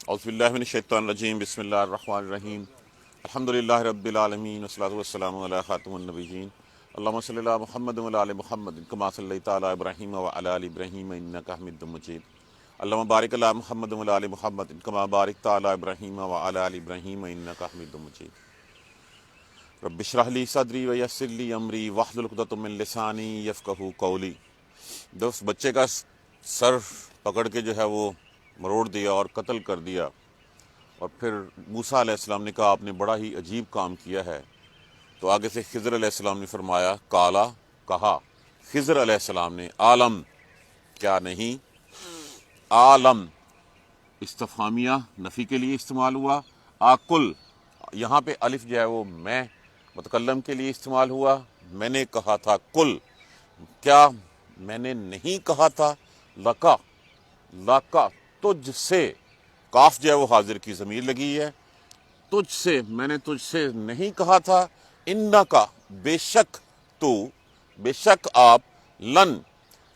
اعوذ باللہ من الشیطان الرجیم بسم اللہ الرحمن الرحیم الحمدللہ رب العالمین والصلاۃ والسلام علی خاتم النبیین اللہم صلی علی محمد وعلی آل محمد کما صلیت علی ابراہیم وعلی آل ابراہیم انک حمید مجید اللہم بارک علی محمد وعلی آل محمد کما بارکت علی ابراہیم وعلی آل ابراہیم انک حمید مجید رب اشرح لی صدری ویسر لی امری واحلل عقدۃ من لسانی یفقہوا قولی۔ دوست، بچے کا سر پکڑ کے جو ہے وہ مروڑ دیا اور قتل کر دیا، اور پھر موسیٰ علیہ السلام نے کہا آپ نے بڑا ہی عجیب کام کیا ہے، تو آگے سے خضر علیہ السلام نے فرمایا کالا، کہا خضر علیہ السلام نے عالم، کیا نہیں، عالم استفہامیہ نفی کے لیے استعمال ہوا، آکل یہاں پہ الف جو ہے وہ میں متکلم کے لیے استعمال ہوا، میں نے کہا تھا کل، کیا میں نے نہیں کہا تھا، لکا لاکا تجھ سے، کاف جو ہے وہ حاضر کی ضمیر لگی ہے، تجھ سے، میں نے تجھ سے نہیں کہا تھا، انکا بے شک تو، بے شک آپ، لن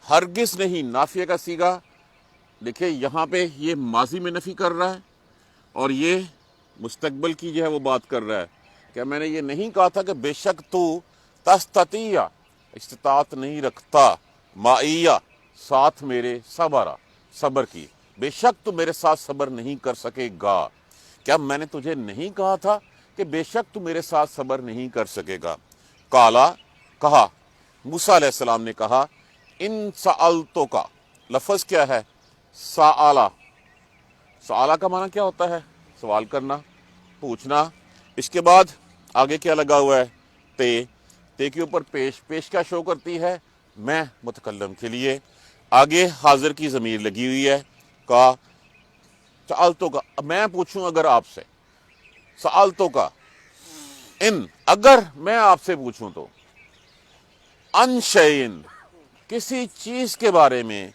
ہرگز نہیں، نافیہ کا صیغہ دیکھیں یہاں پہ یہ ماضی میں نفی کر رہا ہے اور یہ مستقبل کی جو ہے وہ بات کر رہا ہے، کہ میں نے یہ نہیں کہا تھا کہ بے شک تو تستطیع، استطاعت نہیں رکھتا، معیہ ساتھ میرے، صبرا صبر کی، بے شک تو میرے ساتھ صبر نہیں کر سکے گا، کیا میں نے تجھے نہیں کہا تھا کہ بے شک تو میرے ساتھ صبر نہیں کر سکے گا۔ کالا کہا، موسیٰ علیہ السلام نے کہا، ان سألتو کا لفظ کیا ہے، سآلہ، سآلہ کا معنی کیا ہوتا ہے، سوال کرنا، پوچھنا، اس کے بعد آگے کیا لگا ہوا ہے، تے کے اوپر پیش کیا شو کرتی ہے، میں متکلم کے لیے، آگے حاضر کی ضمیر لگی ہوئی ہے، کا سألتو کا، میں پوچھوں اگر آپ سے، سألتو کا ان، اگر میں آپ سے پوچھوں تو، ان شیئن کسی چیز کے بارے میں،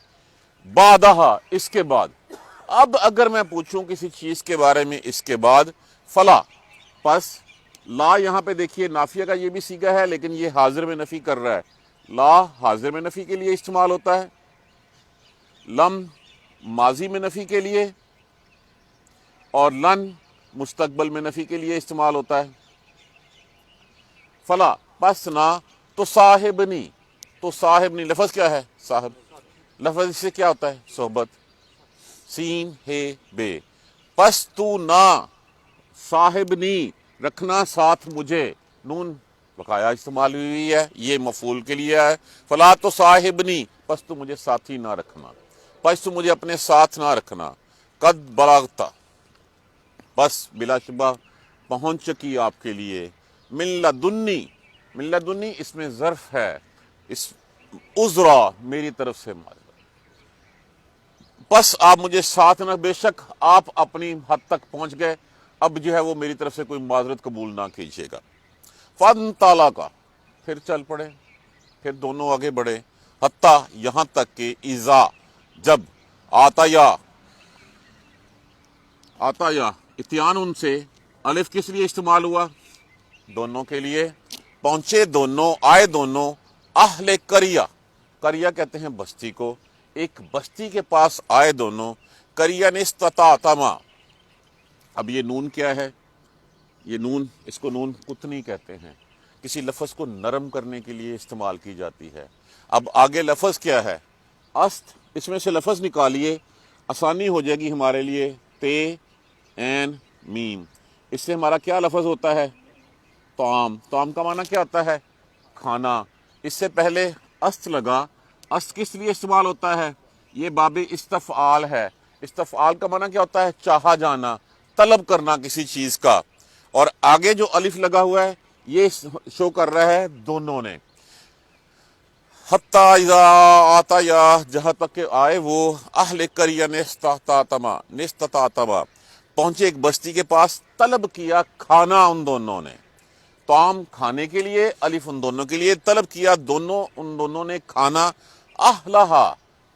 بعدہ اس کے بعد، اب اگر میں پوچھوں کسی چیز کے بارے میں اس کے بعد، فلا پس، لا یہاں پہ دیکھیے نافیہ کا یہ بھی صیغہ ہے لیکن یہ حاضر میں نفی کر رہا ہے، لا حاضر میں نفی کے لیے استعمال ہوتا ہے، لم ماضی میں نفی کے لیے، اور لن مستقبل میں نفی کے لیے استعمال ہوتا ہے۔ فلا پس نہ، تو صاحبنی، تو صاحبنی لفظ کیا ہے، صاحب، لفظ اس سے کیا ہوتا ہے، صحبت، سین ہے بے، پس تو نہ، صاحبنی رکھنا ساتھ مجھے، نون بقایا استعمال ہوئی ہے، یہ مفعول کے لیے ہے، فلا تو صاحبنی پس تو مجھے ساتھی نہ رکھنا، پس تو مجھے اپنے ساتھ نہ رکھنا، قد بلغتا بس بلا شبہ پہنچ چکی آپ کے لیے، من لدنی، من لدنی اس میں ظرف ہے، اس عذرا میری طرف سے معذرت، بس آپ مجھے ساتھ نہ، بے شک آپ اپنی حد تک پہنچ گئے، اب جو ہے وہ میری طرف سے کوئی معذرت قبول نہ کیجیے گا۔ فن تالا کا، پھر چل پڑے، پھر دونوں آگے بڑھے، حتیٰ یہاں تک کہ اذا جب، آتا یا اتیان ان سے، الف کس لیے استعمال ہوا، دونوں کے لیے، پہنچے دونوں، آئے دونوں، اہل قریہ، قریہ کہتے ہیں بستی کو، ایک بستی کے پاس آئے دونوں، قریہ نستطاعتما، اب یہ نون کیا ہے، یہ نون، اس کو نون قطنی کہتے ہیں، کسی لفظ کو نرم کرنے کے لیے استعمال کی جاتی ہے۔ اب آگے لفظ کیا ہے، است، اس میں سے لفظ نکالیے، آسانی ہو جائے گی ہمارے لیے، تے این میم، اس سے ہمارا کیا لفظ ہوتا ہے، طعام، طعام کا معنی کیا ہوتا ہے، کھانا، اس سے پہلے است لگا، است کس لیے استعمال ہوتا ہے، یہ باب استفعال ہے، استفعال کا معنی کیا ہوتا ہے، چاہا جانا، طلب کرنا کسی چیز کا، اور آگے جو الف لگا ہوا ہے یہ شو کر رہا ہے دونوں نے، حتیٰ اذا آتا یا جہاں تک کہ آئے وہ، اہل قریہ نستطاعتما پہنچے ایک بستی کے پاس، طلب کیا کھانا ان دونوں نے، طعام کھانے کے لیے، الف ان دونوں کے لیے، طلب کیا دونوں، ان دونوں نے کھانا، اہلہا،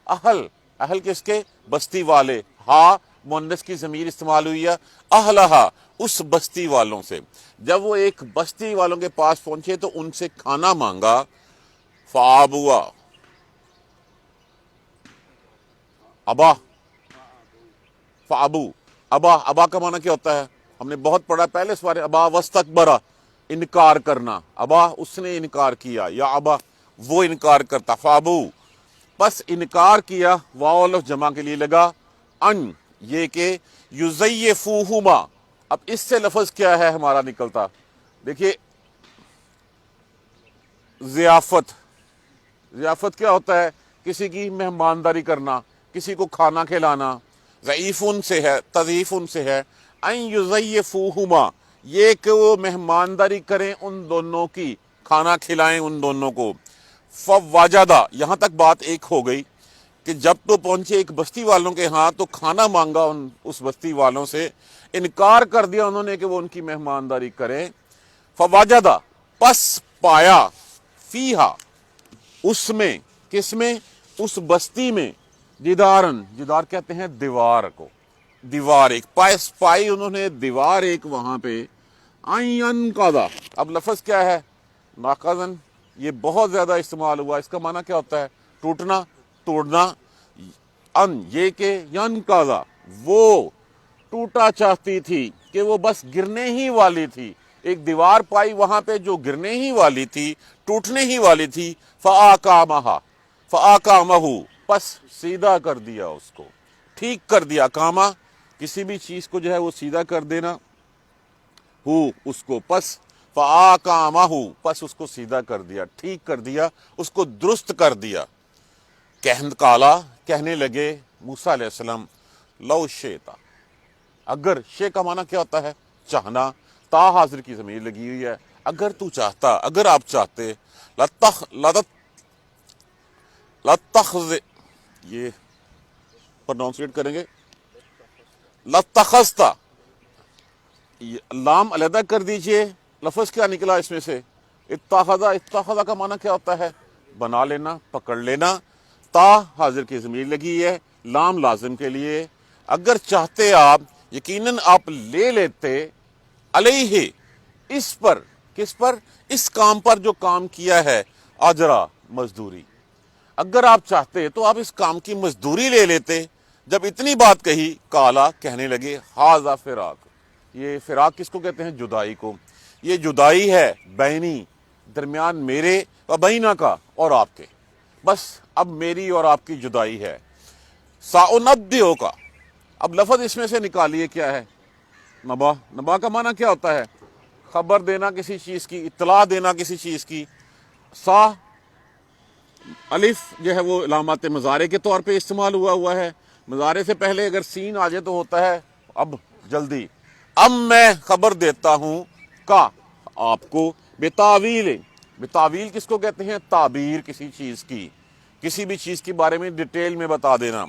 اہل کس کے، بستی والے، ہا مؤنث کی ضمیر استعمال ہوئی ہے، اہلہا اس بستی والوں سے، جب وہ ایک بستی والوں کے پاس پہنچے تو ان سے کھانا مانگا، فآبوا، ابا، فابو ابا، ابا کا معنی کیا ہوتا ہے؟ ہم نے بہت پڑھا پہلے سوال، ابا واستکبرا، انکار کرنا، ابا اس نے انکار کیا، یا ابا وہ انکار کرتا، فابو بس انکار کیا، واو الف جمع کے لیے لگا، ان یہ کہ یزیفوہما، اب اس سے لفظ کیا ہے ہمارا نکلتا؟ دیکھیے ضیافت، ضیافت کیا ہوتا ہے؟ کسی کی مہمانداری کرنا، کسی کو کھانا کھلانا، ضعیفن سے ہے، تضیفن سے ہے، ان یضیفوہما یہ کہ وہ مہمانداری کریں ان دونوں کی، کھانا کھلائیں ان دونوں کو، فواجدہ یہاں تک بات ایک ہو گئی کہ جب تو پہنچے ایک بستی والوں کے ہاں تو کھانا مانگا اس بستی والوں سے، انکار کر دیا انہوں نے کہ وہ ان کی مہمانداری کریں، فواجدہ پس پایا، فیہا اس میں، کس میں؟ اس بستی میں، جدارن، جدار کہتے ہیں دیوار کو، دیوار ایک، پائی انہوں نے دیوار ایک وہاں پہ، این قاضا، اب لفظ کیا ہے؟ ناقضن، یہ بہت زیادہ استعمال ہوا، اس کا معنی کیا ہوتا ہے؟ ٹوٹنا، توڑنا، ان یہ کہ ین قاضا وہ ٹوٹا چاہتی تھی، کہ وہ بس گرنے ہی والی تھی، ایک دیوار پائی وہاں پہ جو گرنے ہی والی تھی، ٹوٹنے ہی والی تھی، فآقامہا، فآقامہ پس سیدھا کر دیا اس کو، ٹھیک کر دیا، کاما کسی بھی چیز کو جو ہے وہ سیدھا کر دینا، ہو اس کو، پس فآقامہ پس اس کو سیدھا کر دیا، ٹھیک کر دیا، اس کو درست کر دیا، کالا کہنے لگے موسیٰ علیہ السلام، لو شیتا، اگر، شے کا معنی کیا ہوتا ہے؟ چاہنا، تا حاضر کی ضمیر لگی ہوئی ہے، اگر تو چاہتا، اگر آپ چاہتے، لتخذ، یہ پروناؤنسیٹ کریں گے، لتخذتا، لام علیحدہ کر دیجئے، لفظ کیا نکلا اس میں سے؟ اتخذا، اتخذا کا معنی کیا ہوتا ہے؟ بنا لینا، پکڑ لینا، تا حاضر کی ضمیر لگی ہے، لام لازم کے لیے، اگر چاہتے آپ، یقیناً آپ لے لیتے، علیہ اس پر، کس پر؟ اس کام پر جو کام کیا ہے، اجرا مزدوری، اگر آپ چاہتے تو آپ اس کام کی مزدوری لے لیتے۔ جب اتنی بات کہی، کالا کہنے لگے، ہاذا فراق، یہ فراق کس کو کہتے ہیں؟ جدائی کو، یہ جدائی ہے بینی، درمیان میرے و بینہ کا اور آپ کے، بس اب میری اور آپ کی جدائی ہے، ساؤنبئک، اب لفظ اس میں سے نکالیے کیا ہے؟ نبا، نبا کا معنی کیا ہوتا ہے؟ خبر دینا کسی چیز کی، اطلاع دینا کسی چیز کی، سا الف جو ہے وہ علامات مضارع کے طور پہ استعمال ہوا ہے، مضارع سے پہلے اگر سین آ جائے تو ہوتا ہے اب جلدی، اب میں خبر دیتا ہوں کا آپ کو، بتاویل، بتاویل کس کو کہتے ہیں؟ تعبیر کسی چیز کی، کسی بھی چیز کے بارے میں ڈیٹیل میں بتا دینا،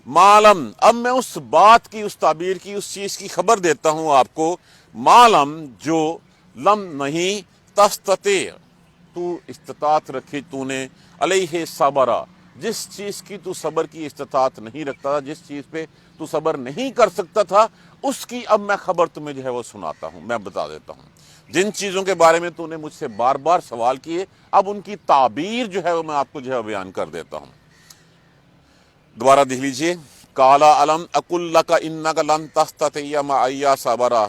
معلم، اب میں اس بات کی، اس تعبیر کی، اس چیز کی خبر دیتا ہوں آپ کو، معلم جو لم نہیں، تستطیع تو استطاعت رکھی تو نے، علیہ صبرا جس چیز کی تو صبر کی استطاعت نہیں رکھتا تھا، جس چیز پہ تو صبر نہیں کر سکتا تھا، اس کی اب میں خبر تمہیں جو ہے وہ سناتا ہوں، میں بتا دیتا ہوں، جن چیزوں کے بارے میں تو نے مجھ سے بار بار سوال کیے، اب ان کی تعبیر جو ہے وہ میں آپ کو جو ہے بیان کر دیتا ہوں۔ دوبارہ دیکھ لیجئے، کالا علم اقل لک انک لن تستطیع معی صبرا،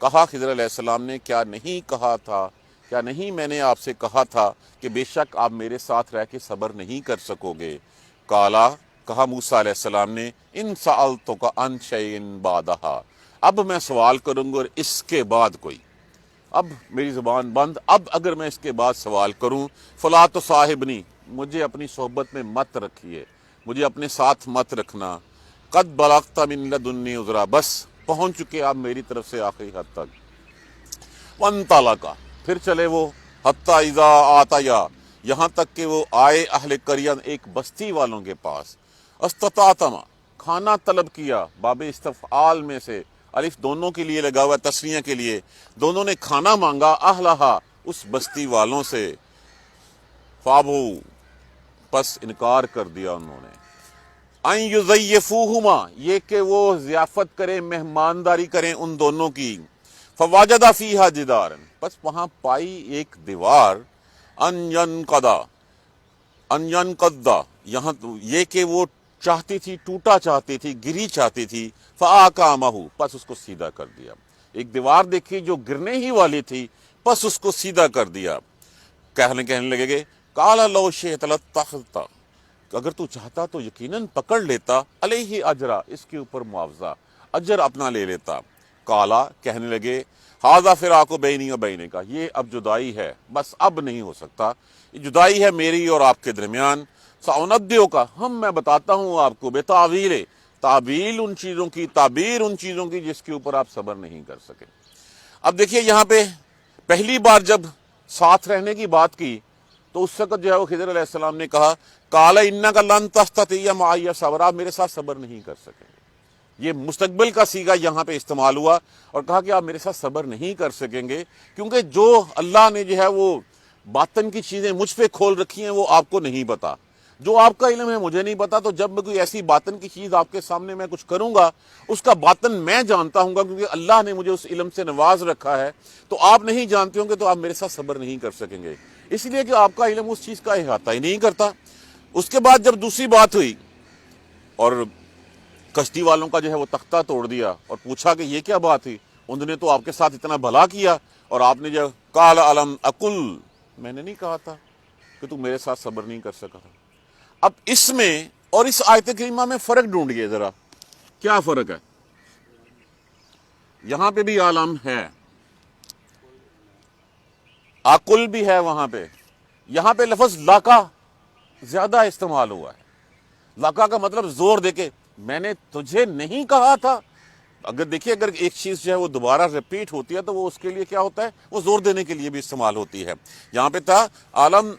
کہا خضر علیہ السلام نے، کیا نہیں کہا تھا، کیا نہیں میں نے آپ سے کہا تھا کہ بے شک آپ میرے ساتھ رہ کے صبر نہیں کر سکو گے؟ کالا کہا موسیٰ علیہ السلام نے، ان سألتک عن شیء بعدہا، اب میں سوال کروں گا اس کے بعد کوئی، اب میری زبان بند، اب اگر میں اس کے بعد سوال کروں، فلا تصاحبنی، مجھے اپنی صحبت میں مت رکھیے، مجھے اپنے ساتھ مت رکھنا، قد بلغت من لدنی عذرا، بس پہنچ چکے آپ میری طرف سے آخری حد تک، وانطلقا پھر چلے وہ، حتی اذا آتیا یہاں تک کہ وہ آئے اہل قریہ ایک بستی والوں کے پاس، استطاعتما کھانا طلب کیا، باب استفعال میں سے الف دونوں کے لیے لگا ہوا ہے، تسنیہ کے لیے، دونوں نے کھانا مانگا، اہلہا اس بستی والوں سے، فابو پس انکار کر دیا انہوں نے، ان یضیفوہما یہ کہ وہ ضیافت کریں، مہمانداری کریں ان دونوں کی، فواجد فیہا جدارا بس وہاں پائی ایک دیوار، ان ینقضا یہاں یہ کہ وہ چاہتی تھی، ٹوٹا چاہتی تھی، گری چاہتی تھی، فَآقَامَهُ پس اس کو سیدھا کر دیا۔ ایک دیوار دیکھی جو گرنے ہی والی تھی، پس اس کو سیدھا کر دیا۔ کہنے لگے گے قَالَ لَوْ شِئْتَ لَاتَّخَذْتَ اگر تو چاہتا تو یقیناً پکڑ لیتا علیہ اجرا اس کے اوپر معاوضہ، اجر اپنا لے لیتا۔ کالا کہنے لگے ھذا فراق بینی و بینک یہ اب جدائی ہے، بس اب نہیں ہو سکتا، یہ جدائی ہے میری اور آپ کے درمیان۔ سأنبئک میں بتاتا ہوں آپ کو بتاویل تعبیر ان چیزوں کی جس کے اوپر آپ صبر نہیں کر سکے۔ اب دیکھیے یہاں پہ پہلی بار جب ساتھ رہنے کی بات کی تو اس وقت جو ہے وہ خضر علیہ السلام نے کہا قال انک لن تستطیع معی صبرا آپ میرے ساتھ صبر نہیں کر سکیں گے۔ یہ مستقبل کا صیغہ یہاں پہ استعمال ہوا اور کہا کہ آپ میرے ساتھ صبر نہیں کر سکیں گے، کیونکہ جو اللہ نے جو ہے وہ باطن کی چیزیں مجھ پہ کھول رکھی ہیں وہ آپ کو نہیں پتا، جو آپ کا علم ہے مجھے نہیں پتا، تو جب میں کوئی ایسی باطن کی چیز آپ کے سامنے میں کچھ کروں گا اس کا باطن میں جانتا ہوں گا، کیونکہ اللہ نے مجھے اس علم سے نواز رکھا ہے، تو آپ نہیں جانتے ہوں گے تو آپ میرے ساتھ صبر نہیں کر سکیں گے، اس لیے کہ آپ کا علم اس چیز کا احاطہ ہی نہیں کرتا۔ اس کے بعد جب دوسری بات ہوئی اور کشتی والوں کا جو ہے وہ تختہ توڑ دیا اور پوچھا کہ یہ کیا بات ہوئی، انہوں نے تو آپ کے ساتھ اتنا بھلا کیا اور آپ نے جو قال الم اقل میں نے نہیں کہا تھا کہ تو میرے ساتھ صبر نہیں کر سکا تھا۔ اب اس میں اور اس آیت کریمہ میں فرق ڈھونڈیے ذرا، کیا فرق ہے؟ یہاں پہ بھی عالم ہے، عقل بھی ہے وہاں پہ، یہاں پہ لفظ لاکا زیادہ استعمال ہوا ہے۔ لاکا کا مطلب زور دے کے میں نے تجھے نہیں کہا تھا۔ اگر دیکھیے اگر ایک چیز جو ہے وہ دوبارہ ریپیٹ ہوتی ہے تو وہ اس کے لیے کیا ہوتا ہے، وہ زور دینے کے لیے بھی استعمال ہوتی ہے۔ یہاں پہ تھا عالم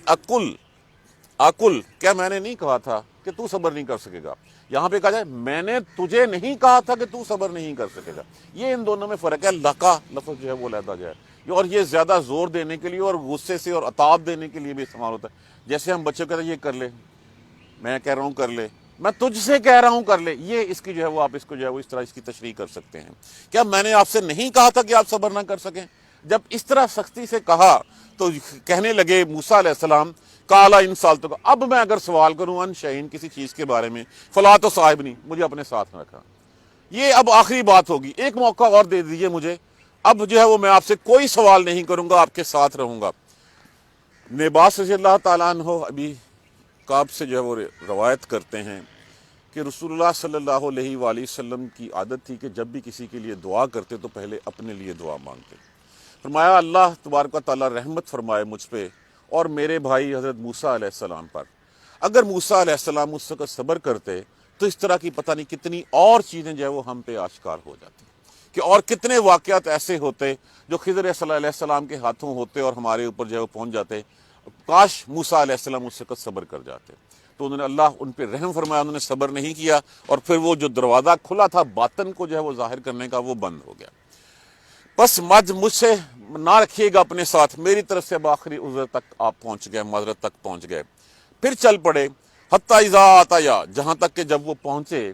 عقل کیا میں نے نہیں کہا تھا کہ تو صبر نہیں کر سکے گا، یہاں پہ کہا جائے میں نے تجھے نہیں کہا تھا کہ تو صبر نہیں کر سکے گا، یہ ان دونوں میں فرق ہے۔ لقا لفظ جو ہے وہ علیحدہ جو ہے اور یہ زیادہ زور دینے کے لیے اور غصے سے اور عتاب دینے کے لیے بھی استعمال ہوتا ہے۔ جیسے ہم بچے کہتے ہیں یہ کر لے، میں کہہ رہا ہوں کر لے، میں تجھ سے کہہ رہا ہوں کر لے، یہ اس کی جو ہے وہ آپ اس کو جو ہے وہ اس طرح اس کی تشریح کر سکتے ہیں۔ کیا میں نے آپ سے نہیں کہا تھا کہ آپ صبر نہ کر سکیں؟ جب اس طرح سختی سے کہا تو کہنے لگے موسیٰ علیہ السلام کالا ان سالتوں کا اب میں اگر سوال کروں ان شعین کسی چیز کے بارے میں فلا تو صاحب نہیں مجھے اپنے ساتھ نہ رکھا، یہ اب آخری بات ہوگی، ایک موقع اور دے دیجئے مجھے، اب جو ہے وہ میں آپ سے کوئی سوال نہیں کروں گا، آپ کے ساتھ رہوں گا۔ نباس رضی اللہ تعالیٰ عنہ ابھی کعب سے جو ہے وہ روایت کرتے ہیں کہ رسول اللہ صلی اللہ علیہ وآلہ وسلم کی عادت تھی کہ جب بھی کسی کے لیے دعا کرتے تو پہلے اپنے لیے دعا مانگتے۔ فرمایا اللہ تبارک و تعالیٰ رحمت فرمائے مجھ پہ اور میرے بھائی حضرت موسیٰ علیہ السلام پر، اگر موسیٰ علیہ السلام اس وقت صبر کرتے تو اس طرح کی پتہ نہیں کتنی اور چیزیں جو ہے وہ ہم پہ آشکار ہو جاتی کہ اور کتنے واقعات ایسے ہوتے جو خضر صلی اللہ علیہ السلام کے ہاتھوں ہوتے اور ہمارے اوپر جو ہے وہ پہنچ جاتے، کاش موسیٰ علیہ السلام اس وقت صبر کر جاتے۔ تو انہوں نے اللہ ان پہ رحم فرمایا، انہوں نے صبر نہیں کیا اور پھر وہ جو دروازہ کھلا تھا باطن کو جو ہے وہ ظاہر کرنے کا وہ بند ہو گیا۔ بس مجھ سے نہ رکھیے گا اپنے ساتھ، میری طرف سے بآخری عذر تک آپ پہنچ گئے، معذرت تک پہنچ گئے۔ پھر چل پڑے حتیٰ اذا آتیا جہاں تک کہ جب وہ پہنچے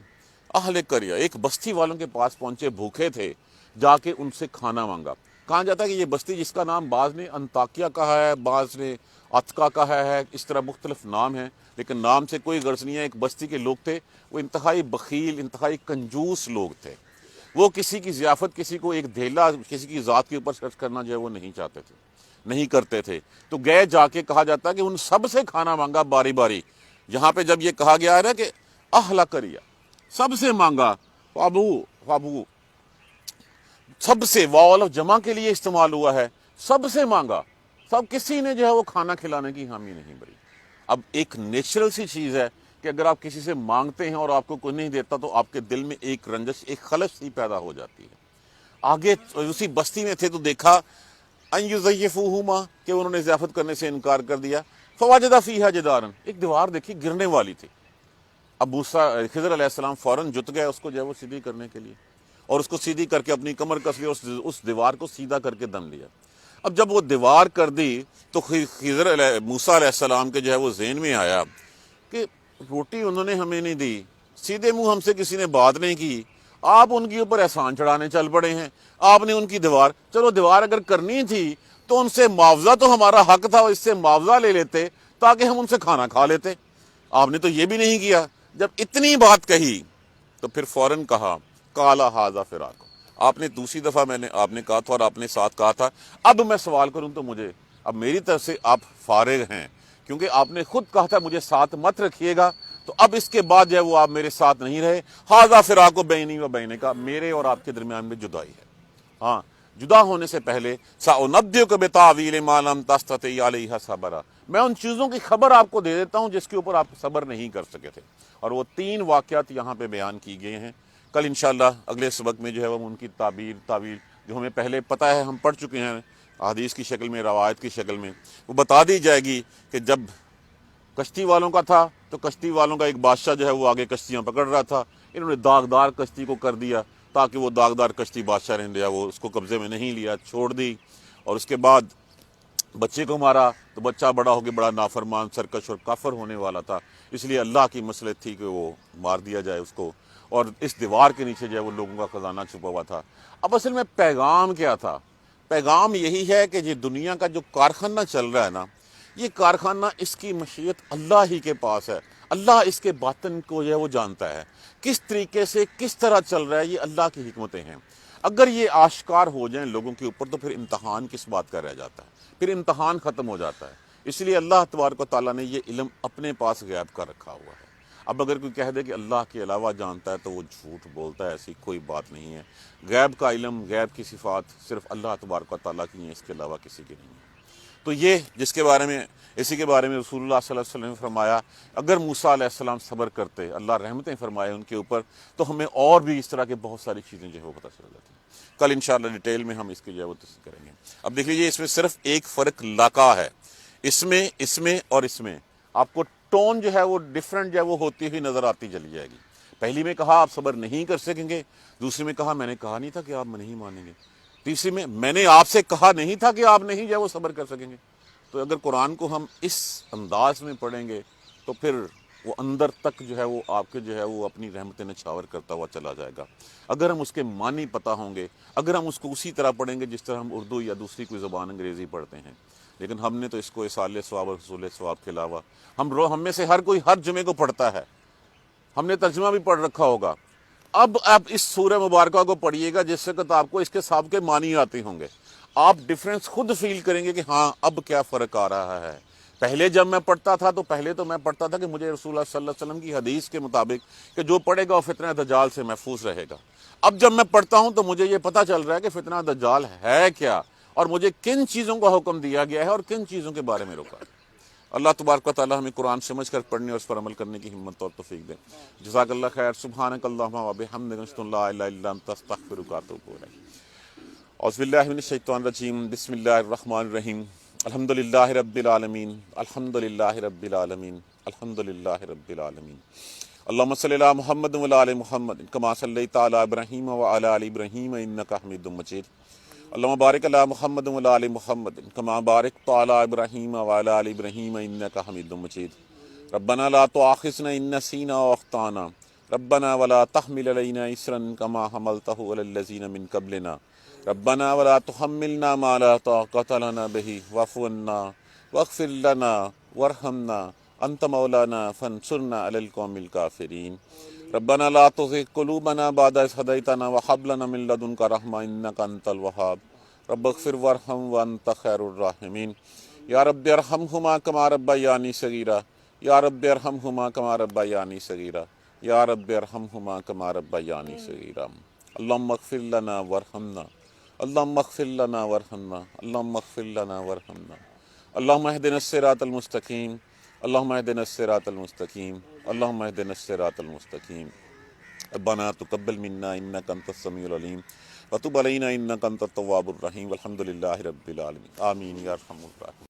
اہل قریہ ایک بستی والوں کے پاس پہنچے، بھوکے تھے، جا کے ان سے کھانا مانگا۔ کہا جاتا ہے کہ یہ بستی جس کا نام بعض نے انطاکیہ کہا ہے، بعض نے عتکہ کہا ہے، اس طرح مختلف نام ہیں، لیکن نام سے کوئی غرض نہیں ہے۔ ایک بستی کے لوگ تھے، وہ انتہائی بخیل، انتہائی کنجوس لوگ تھے، وہ کسی کی ضیافت، کسی کو ایک دھیلا کسی کی ذات کے اوپر خرچ کرنا جو ہے وہ نہیں چاہتے تھے، نہیں کرتے تھے۔ تو گئے جا کے کہا جاتا ہے کہ ان سب سے کھانا مانگا باری باری۔ یہاں پہ جب یہ کہا گیا ہے نا کہ اہل قریہ سب سے مانگا، فابو سب سے واو جمع کے لیے استعمال ہوا ہے، سب سے مانگا، سب کسی نے جو ہے وہ کھانا کھلانے کی حامی نہیں بھری۔ اب ایک نیچرل سی چیز ہے کہ اگر آپ کسی سے مانگتے ہیں اور آپ کو کوئی نہیں دیتا تو آپ کے دل میں ایک رنجش، ایک خلش سی پیدا ہو جاتی ہے۔ آگے اسی بستی میں تھے تو دیکھا ان یضیفوہما کہ انہوں نے ضیافت کرنے سے انکار کر دیا، فوجد فیہا جدارا ایک دیوار دیکھی گرنے والی تھی۔ اب خضر علیہ السلام فوراً جت گئے اس کو جو ہے وہ سیدھی کرنے کے لیے، اور اس کو سیدھی کر کے اپنی کمر کس لی اور اس دیوار کو سیدھا کر کے دم لیا۔ اب جب وہ دیوار کر دی تو موسیٰ علیہ السلام کے جو ہے وہ ذہن میں آیا کہ روٹی انہوں نے ہمیں نہیں دی، سیدھے منہ ہم سے کسی نے بات نہیں کی، آپ ان کے اوپر احسان چڑھانے چل پڑے ہیں، آپ نے ان کی دیوار، چلو دیوار اگر کرنی تھی تو ان سے معاوضہ تو ہمارا حق تھا، اس سے معاوضہ لے لیتے تاکہ ہم ان سے کھانا کھا لیتے، آپ نے تو یہ بھی نہیں کیا۔ جب اتنی بات کہی تو پھر فوراً کہا کالا ھذا فراق، آپ نے دوسری دفعہ آپ نے کہا تھا اور آپ نے ساتھ کہا تھا اب میں سوال کروں تو مجھے اب میری طرف سے آپ فارغ ہیں، کیونکہ آپ نے خود کہا تھا مجھے ساتھ مت رکھیے گا، تو اب اس کے بعد جو ہے وہ آپ میرے ساتھ نہیں رہے، ھذا فراق بینی و بینک، میرے اور آپ کے درمیان میں جدائی ہے۔ ہاں، جدا ہونے سے پہلے سأنبئک بتاویل ما لم تستطع علیہ صبرا، میں ان چیزوں کی خبر آپ کو دے دیتا ہوں جس کے اوپر آپ صبر نہیں کر سکے تھے، اور وہ 3 واقعات یہاں پہ بیان کی گئے ہیں۔ کل انشاءاللہ اگلے سبق میں جو ہے وہ ان کی تعبیر جو ہمیں پہلے پتہ ہے، ہم پڑھ چکے ہیں حدیث کی شکل میں، روایت کی شکل میں، وہ بتا دی جائے گی کہ جب کشتی والوں کا تھا تو کشتی والوں کا ایک بادشاہ جو ہے وہ آگے کشتیاں پکڑ رہا تھا، انہوں نے داغدار کشتی کو کر دیا تاکہ وہ داغدار کشتی بادشاہ نے لیا، وہ اس کو قبضے میں نہیں لیا، چھوڑ دی، اور اس کے بعد بچے کو مارا تو بچہ بڑا ہو کے بڑا نافرمان، سرکش اور کافر ہونے والا تھا، اس لیے اللہ کی مصلحت تھی کہ وہ مار دیا جائے اس کو، اور اس دیوار کے نیچے جو ہے وہ لوگوں کا خزانہ چھپا ہوا تھا۔ اب اصل میں پیغام کیا تھا؟ پیغام یہی ہے کہ یہ دنیا کا جو کارخانہ چل رہا ہے نا، یہ کارخانہ اس کی مشیت اللہ ہی کے پاس ہے، اللہ اس کے باطن کو جو ہے وہ جانتا ہے، کس طریقے سے کس طرح چل رہا ہے، یہ اللہ کی حکمتیں ہیں۔ اگر یہ آشکار ہو جائیں لوگوں کے اوپر تو پھر امتحان کس بات کا رہ جاتا ہے، پھر امتحان ختم ہو جاتا ہے۔ اس لیے اللہ تبارک و تعالیٰ نے یہ علم اپنے پاس غیب کا رکھا ہوا ہے۔ اب اگر کوئی کہہ دے کہ اللہ کے علاوہ جانتا ہے تو وہ جھوٹ بولتا ہے، ایسی کوئی بات نہیں ہے۔ غیب کا علم، غیب کی صفات صرف اللہ تبارک و تعالیٰ کی ہیں، اس کے علاوہ کسی کی نہیں ہے۔ تو یہ اسی کے بارے میں رسول اللہ صلی اللہ علیہ وسلم نے فرمایا اگر موسیٰ علیہ السلام صبر کرتے، اللہ رحمتیں فرمائے ان کے اوپر، تو ہمیں اور بھی اس طرح کے بہت ساری چیزیں جو ہے وہ پتہ چل جاتی ہیں۔ کل انشاءاللہ ڈیٹیل میں ہم اس کی جو ہے وہ تفصیل کریں گے۔ اب دیکھ لیجیے، اس میں صرف ایک فرق لاقا ہے، اس میں اور اس میں آپ کو ٹون جو ہے وہ ڈیفرنٹ جو ہے وہ ہوتی ہوئی نظر آتی چلی جائے گی۔ پہلی میں کہا آپ صبر نہیں کر سکیں گے، دوسری میں کہا میں نے کہا نہیں تھا کہ آپ نہیں مانیں گے، تیسری میں نے آپ سے کہا نہیں تھا کہ آپ نہیں جو ہے وہ صبر کر سکیں گے۔ تو اگر قرآن کو ہم اس انداز میں پڑھیں گے تو پھر وہ اندر تک جو ہے وہ آپ کے جو ہے وہ اپنی رحمت نچھاور کرتا ہوا چلا جائے گا۔ اگر ہم اس کے معنی پتہ ہوں گے، اگر ہم اس کو اسی طرح پڑھیں گے جس طرح ہم اردو یا دوسری کوئی زبان انگریزی پڑھتے ہیں، لیکن ہم نے تو اس کو اصال ثواب اور حصول ثواب کے علاوہ ہم میں سے ہر کوئی ہر جمعے کو پڑھتا ہے، ہم نے ترجمہ بھی پڑھ رکھا ہوگا۔ اب آپ اس سورہ مبارکہ کو پڑھیے گا جس وقت آپ کو اس کے سب کے معنی آتے ہوں گے، آپ ڈیفرنس خود فیل کریں گے کہ ہاں اب کیا فرق آ رہا ہے۔ پہلے جب میں پڑھتا تھا تو پہلے تو میں پڑھتا تھا کہ مجھے رسول اللہ صلی اللہ علیہ وسلم کی حدیث کے مطابق کہ جو پڑھے گا وہ فتنہ دجال سے محفوظ رہے گا۔ اب جب میں پڑھتا ہوں تو مجھے یہ پتہ چل رہا ہے کہ فتنہ دجال ہے کیا، اور مجھے کن چیزوں کا حکم دیا گیا ہے اور کن چیزوں کے بارے میں روکا ہے۔ اللہ تبارک و تعالی ہمیں قرآن سمجھ کر پڑھنے اور اس پر عمل کرنے کی ہمت اور توفیق دے۔ جزاک اللہ خیر۔ سبحانک اللہم و بحمدک، اشہد ان لا الہ الا انت، استغفرک و اتوب الیک۔ اعوذ باللہ من الشیطان الرجیم، بسم اللہ الرحمن الرحیم۔ الحمد للہ رب العالمین، الحمد للہ رب العالمین، الحمد للہ رب العالمین۔ اللہم صلی علی محمد و علی آل محمد کما صلیت علی ابراہیم و علی آل ابراہیم انک حمید مجید۔ اللہم بارک علی محمد و علی آل محمد کما بارکت علی ابراہیم و علی آل ابراہیم انک حمید مجید۔ ربنا لا تؤاخذنا ان نسینا او اخطانا، ربنا ولا تحمل علینا اصرا کما حملتہ علی الذین من قبلنا، ربنا ولا تحملنا ما لا طاقۃ لنا به واعف عنا واغفر لنا وارحمنا انت مولانا فانصرنا علی القوم الکافرین۔ ربنا لا تزغ قلوبنا بعد إذ هديتنا وهب لنا من لدنك رحمة إنك أنت الوهاب، رب اغفر وارحم وأنت خير الراحمين۔ یا رب ارحمهما كما ربياني صغيرا، یا رب ارحمهما كما ربياني صغيرا، یا رب ارحمهما كما ربياني صغيرا۔ اللهم اغفر لنا وارحمنا، اللهم اغفر لنا وارحمنا، اللهم اغفر لنا وارحمنا، اللهم اهدنا الصراط المستقيم، اللهم اهدنا الصراط المستقيم، اللهم اهدنا الصراط المستقيم۔ ربنا تقبل منا انك انت السميع العليم وتب علينا انك انت التواب الرحيم، والحمد لله رب العالمين، آمين یا ارحم الراحمین۔